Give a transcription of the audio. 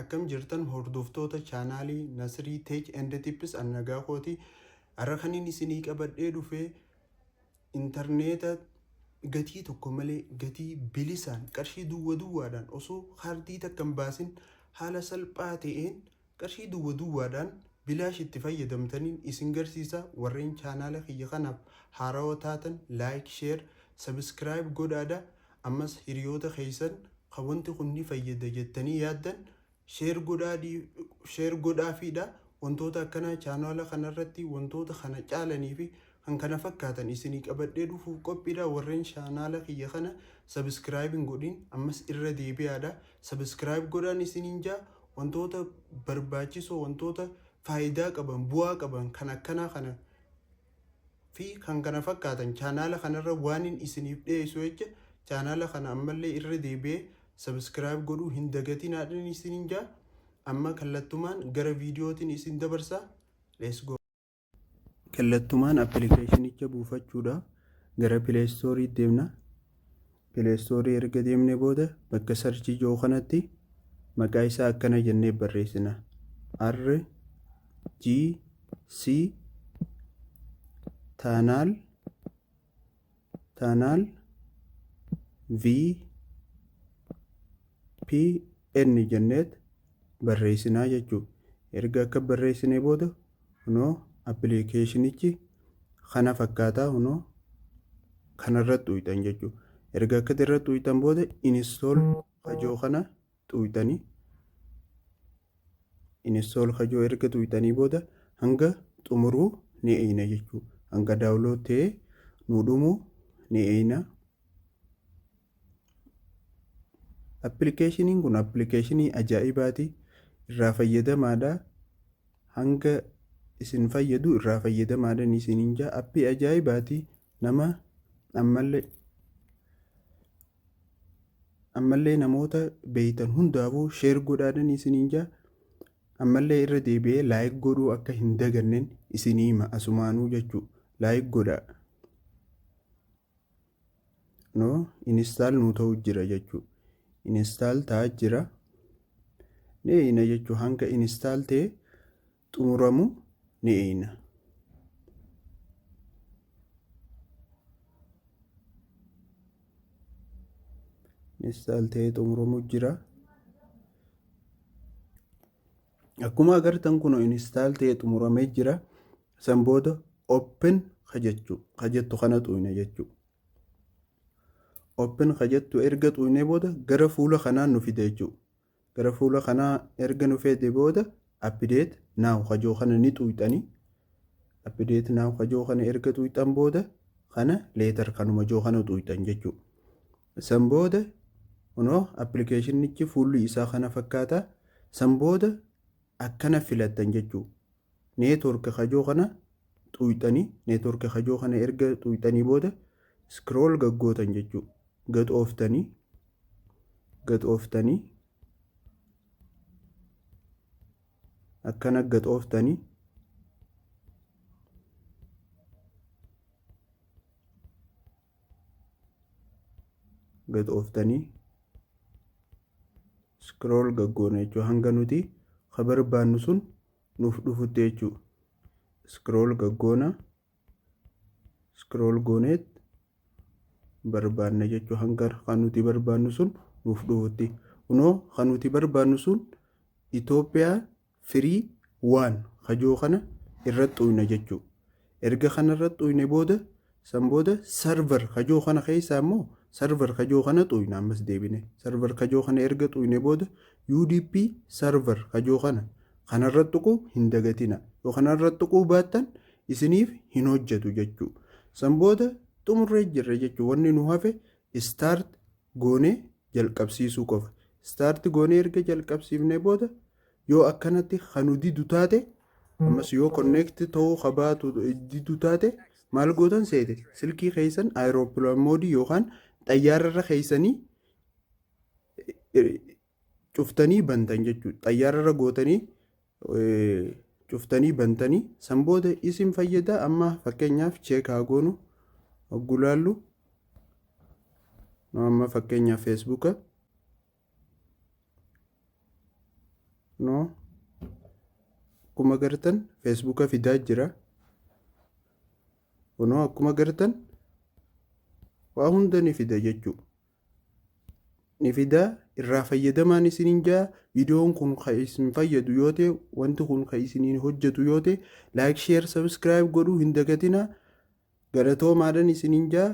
akkam jirtan hordoftoota chaanaalii Nasrii Tech and Tips annagaa kooti. Har'a kanin isinii qabadhee dhufee intarneeta gatii tokko malee gatii bilisaan qarshii duwwaadhaan osoo kaardii takka hin baasin haala salphaa ta'een qarshii duwwaadhaan bilaash itti fayyadamtaniin isin garsiisa. Warreen chaanaala kiyya kanaaf haarawaa taatan like, share, subscribe godhaadha. Ammas hiriyoota keessan kan wanti kun ni fayyada jettanii yaaddan share godhaafiidha. Wantoota akkana chaanaala kanarratti wantoota kana caalanii fi kan kana fakkaatan isinii qabadhee dhufuuf qophiidha. Warreen chaanaala kiyya kana subscribe godhin ammas irra deebi'aadha. Subscribe godhaan isiniin jaa wantoota barbaachisoo wantoota faayidaa qaban bu'aa qaban kan akkana kana fi kan kana fakkaatan chaanaala kanarra waan isiniif dhiyeessu jecha chaanaala kana ammallee irra deebi'ee subscribe godhuu hin dagatinaadhaan isiniin jaa. Amma kallattumaan gara viidiyootiin isin dabarsa. Let's go. Kallattumaan appilikeeshinicha buufachuudha. Gara Play Store deemna. Play Store erga deemne booda bakka sarchii joo kanatti maqaa isaa akkana jennee barreessina. RGC Taanaal VPN jenneet barreessinaa jechuudha. Erga akka barreessinee booda hunoo appilikeeshinichi kana fakkaataa hunoo kanarratti uytan jechuudha. Erga akka irratti uytan booda install kajoo kana uytanii install kajoo erga uytanii booda hanga xumuruu ni eeyna jechuudha. Hanga daawunlood ta'ee nu dhumuu ni eeyna. Appilikeeshiniin kun appilikeeshinii ajaa'ibaati. Irraa fayyadamaadha. Hanga isin fayyadu irraa fayyadamaadhaan isiniin jaa. Appii ajaa'ibaati. Nama ammallee namoota beeytan hundaafuu sheer godhaadhaan isiniin jaa. Ammallee irra deebi'ee laayik godhuu akka hin daganneen isinii hima asumaanuu jechuudha. Laayik godhaa. Install nu ta'u jira jechuudha. Install ta'aa jira. Ni eeyna jechuudha. Hanga install ta'e xumuramu ni eeyna. Install ta'e xumuramu jira. Akkuma agartan kun install ta'e xumuramee jira. San booda open kajettu kana xuyna jechuudha. Open kajettu erga xuyne booda gara fuula kanaan nu fide jechuudha. Gara fuula kanaa erga nu fide booda update now kajoo kana ni xuyxanii. Update now kajoo kana erga xuyxan booda kana leetar kanuma joo kana xuyxan jechuudha. San booda hunoo appilikeeshinichi fuulli isaa kana fakkaata. San booda akkana filattan jechuudha. Network kajoo kana xuyxanii network kajoo kana erga xuyxanii booda scroll gaggootan jechuudha. Gad ooftanii akkana gad ooftanii scroll gaggoona jechuudha. Hanga nuti ka barbaannu sun nuuf dhufutti jechuudha. Scroll gooneet barbaanna jechuudha. Hanga kan nuti barbaannu sun nuuf dhufutti. Hunoo kan nuti barbaannu sun Itoophiyaa Free One kajoo kana irratti uyna jechuudha. Erga kana irratti uyne booda san booda server kajoo kana keessaa immoo server kajoo kana xuyna. Ammas deebine server kajoo kana erga xuyne booda UDP server kajoo kanarratti tuquu hin dagatina. Yoo kanarratti tuquu baattan isiniif hin hojjetu jechuudha. San booda xumurree jirra jechuudha. Wanni nu hafe start goonee jalqabsiisuu qofa. Start goonee erga jalqabsiifne booda yoo akkanatti kan didu taate ammas yoo connect ta'uu qabaatu didu taate maal gootan seete silkii keessan aeroplaan moodii yookaan xayyaararra keessanii cuftanii bantan jechuudha. Xayyaararra gootanii cuftanii bantanii san booda isin fayyada. Amma fakkeenyaaf cheek haa goonu oggulaallu amma fakkeenyaaf Facebook no akkuma gartan feesbuuka fidaa jira. Kunoo akkuma gartan waa hunda ni fida jechuudha. Ni fida irraa fayyadamaan isiniin jaa. Viidiyoon kun kan isin fayyadu yoo ta'e, wanti kun kan isiniin hojjetu yoo ta'e, laayik, sheer, sabskiraayib godhuu hin dagatina. Galatoomaadhaan isiniin jaa.